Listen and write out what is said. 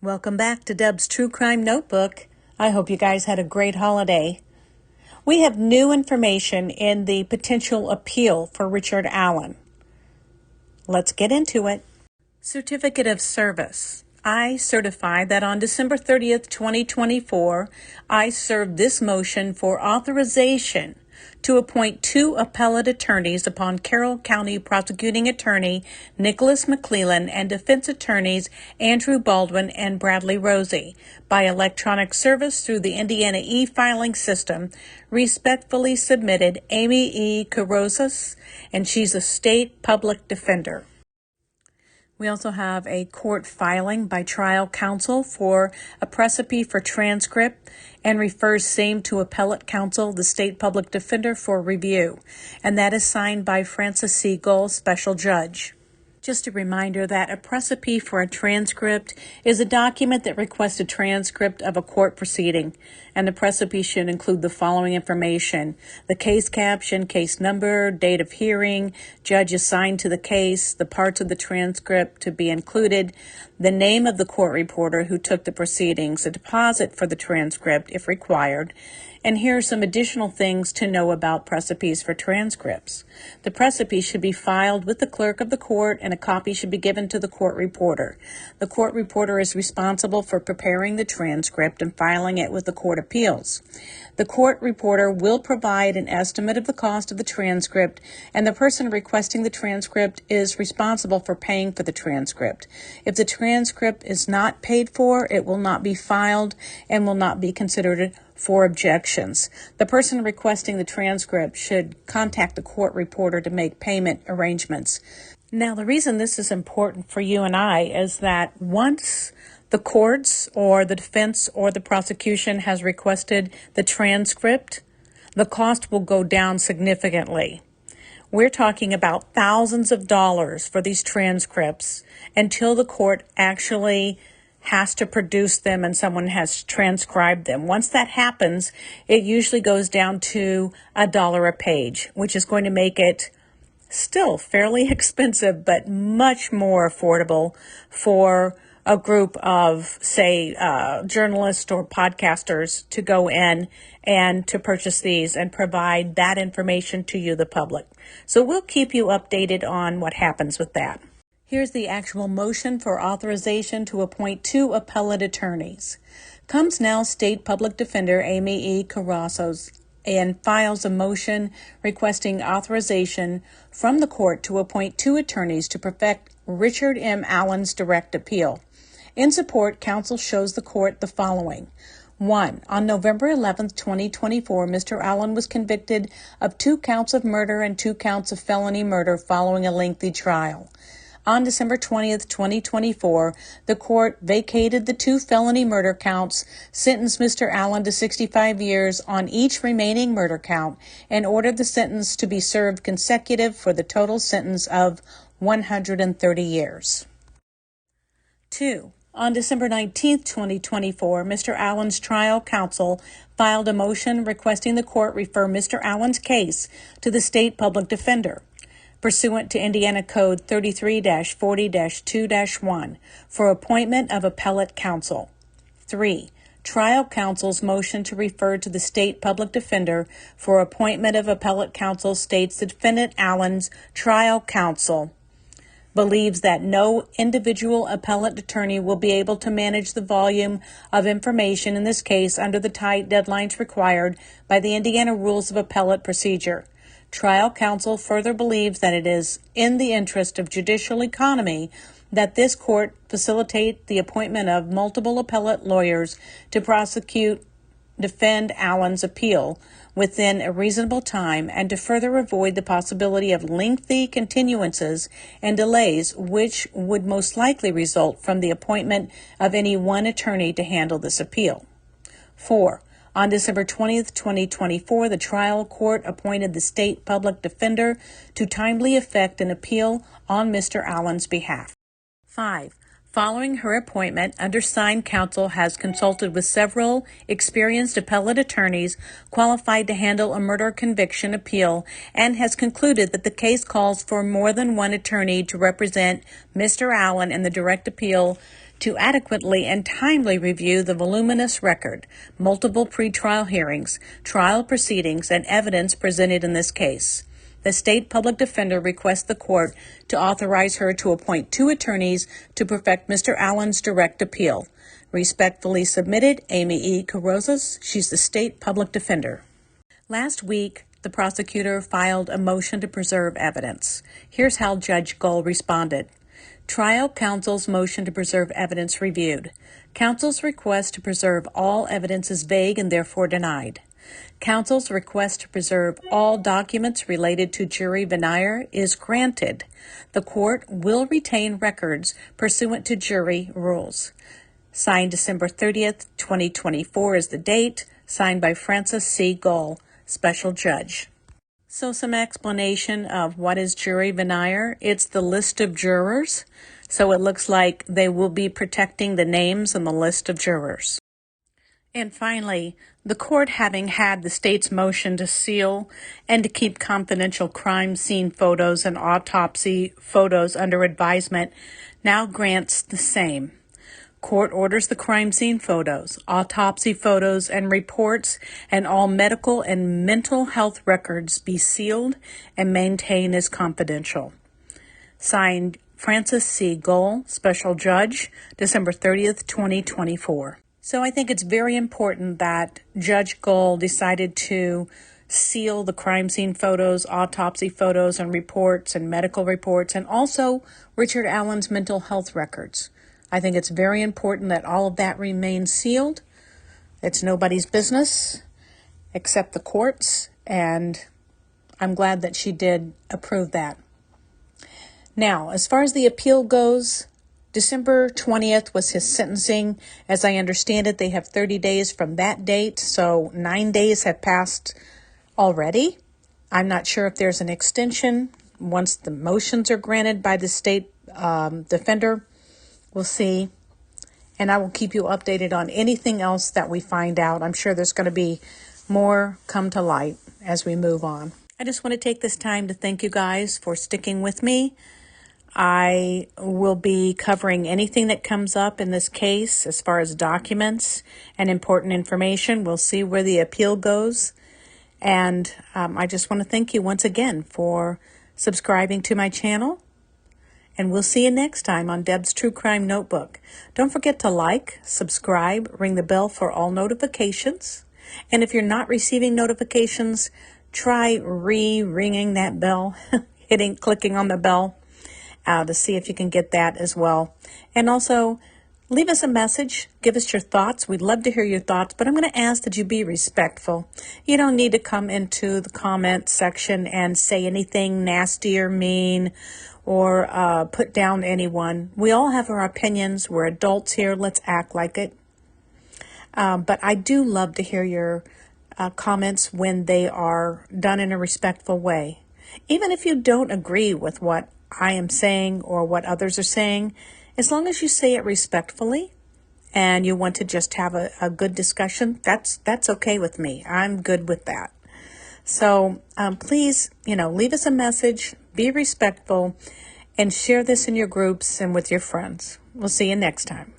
Welcome back to Deb's True Crime Notebook. I hope you guys had a great holiday. We have new information in the potential appeal for Richard Allen. Let's get into it. Certificate of Service. I certify that on December 30th, 2024, I served this motion for authorization to appoint 2 appellate attorneys upon Carroll County Prosecuting Attorney Nicholas McClellan and defense attorneys Andrew Baldwin and Bradley Rosie by electronic service through the Indiana e-filing system. Respectfully submitted, Amy E. Carrozas, and she's a state public defender. We also have a court filing by trial counsel for a precipice for transcript and refers same to appellate counsel, the state public defender, for review. And that is signed by Francis Siegel, special judge. Just a reminder that a precipice for a transcript is a document that requests a transcript of a court proceeding, and the precipice should include the following information: the case caption, case number, date of hearing, judge assigned to the case, the parts of the transcript to be included, the name of the court reporter who took the proceedings, a deposit for the transcript if required. And here are some additional things to know about precipices for transcripts. The precipice should be filed with the clerk of the court, and a copy should be given to the court reporter. The court reporter is responsible for preparing the transcript and filing it with the court appeals. The court reporter will provide an estimate of the cost of the transcript, and the person requesting the transcript is responsible for paying for the transcript. If the transcript is not paid for, it will not be filed and will not be considered for objections. The person requesting the transcript should contact the court reporter to make payment arrangements. Now, the reason this is important for you and I is that once the courts or the defense or the prosecution has requested the transcript, the cost will go down significantly. We're talking about thousands of dollars for these transcripts until the court actually has to produce them and someone has transcribed them. Once that happens, it usually goes down to $1 a page, which is going to make it still fairly expensive, but much more affordable for a group of, say, journalists or podcasters to go in and to purchase these and provide that information to you, the public. So we'll keep you updated on what happens with that. Here's the actual motion for authorization to appoint 2 appellate attorneys. Comes now State Public Defender Amy E. Carrozas and files a motion requesting authorization from the court to appoint 2 attorneys to perfect Richard M. Allen's direct appeal. In support, counsel shows the court the following. 1. On November 11, 2024, Mr. Allen was convicted of 2 counts of murder and 2 counts of felony murder following a lengthy trial. On December 20th, 2024, the court vacated the 2 felony murder counts, sentenced Mr. Allen to 65 years on each remaining murder count, and ordered the sentence to be served consecutive for the total sentence of 130 years. 2. On December 19th, 2024, Mr. Allen's trial counsel filed a motion requesting the court refer Mr. Allen's case to the state public defender, pursuant to Indiana Code 33-40-2-1, for appointment of appellate counsel. 3. Trial counsel's motion to refer to the state public defender for appointment of appellate counsel states the defendant Allen's trial counsel believes that no individual appellate attorney will be able to manage the volume of information in this case under the tight deadlines required by the Indiana Rules of Appellate Procedure. Trial counsel further believes that it is in the interest of judicial economy that this court facilitate the appointment of multiple appellate lawyers to defend Allen's appeal within a reasonable time, and to further avoid the possibility of lengthy continuances and delays which would most likely result from the appointment of any one attorney to handle this appeal. 4. On December 20th, 2024, the trial court appointed the state public defender to timely effect an appeal on Mr. Allen's behalf. 5. Following her appointment, undersigned counsel has consulted with several experienced appellate attorneys qualified to handle a murder conviction appeal and has concluded that the case calls for more than one attorney to represent Mr. Allen in the direct appeal to adequately and timely review the voluminous record, multiple pretrial hearings, trial proceedings, and evidence presented in this case. The State Public Defender requests the court to authorize her to appoint 2 attorneys to perfect Mr. Allen's direct appeal. Respectfully submitted, Amy E. Carrozas. She's the State Public Defender. Last week, the prosecutor filed a motion to preserve evidence. Here's how Judge Gull responded. Trial counsel's motion to preserve evidence reviewed. Counsel's request to preserve all evidence is vague and therefore denied. Counsel's request to preserve all documents related to jury veneer is granted. The court will retain records pursuant to jury rules. Signed December 30th, 2024 is the date. Signed by Francis C. Gull, Special Judge. So some explanation of what is jury veneer. It's the list of jurors. So it looks like they will be protecting the names on the list of jurors. And finally, the court, having had the state's motion to seal and to keep confidential crime scene photos and autopsy photos under advisement, now grants the same. Court orders the crime scene photos, autopsy photos, and reports, and all medical and mental health records be sealed and maintained as confidential. Signed, Francis C. Gull, Special Judge, December 30th, 2024. So I think it's very important that Judge Gull decided to seal the crime scene photos, autopsy photos, and reports, and medical reports, and also Richard Allen's mental health records. I think it's very important that all of that remains sealed. It's nobody's business except the courts, and I'm glad that she did approve that. Now, as far as the appeal goes, December 20th was his sentencing. As I understand it, they have 30 days from that date, so 9 days have passed already. I'm not sure if there's an extension once the motions are granted by the state defender. We'll see, and I will keep you updated on anything else that we find out. I'm sure there's going to be more come to light as we move on. I just want to take this time to thank you guys for sticking with me. I will be covering anything that comes up in this case as far as documents and important information. We'll see where the appeal goes, and I just want to thank you once again for subscribing to my channel. And we'll see you next time on Deb's True Crime Notebook. Don't forget to like, subscribe, ring the bell for all notifications. And if you're not receiving notifications, try ringing that bell, clicking on the bell to see if you can get that as well. And also, leave us a message. Give us your thoughts. We'd love to hear your thoughts, but I'm going to ask that you be respectful. You don't need to come into the comment section and say anything nasty or mean, or put down anyone. We all have our opinions. We're adults here. Let's act like it. But I do love to hear your comments when they are done in a respectful way. Even if you don't agree with what I am saying or what others are saying, as long as you say it respectfully and you want to just have a good discussion, that's okay with me. I'm good with that. So please, leave us a message, be respectful, and share this in your groups and with your friends. We'll see you next time.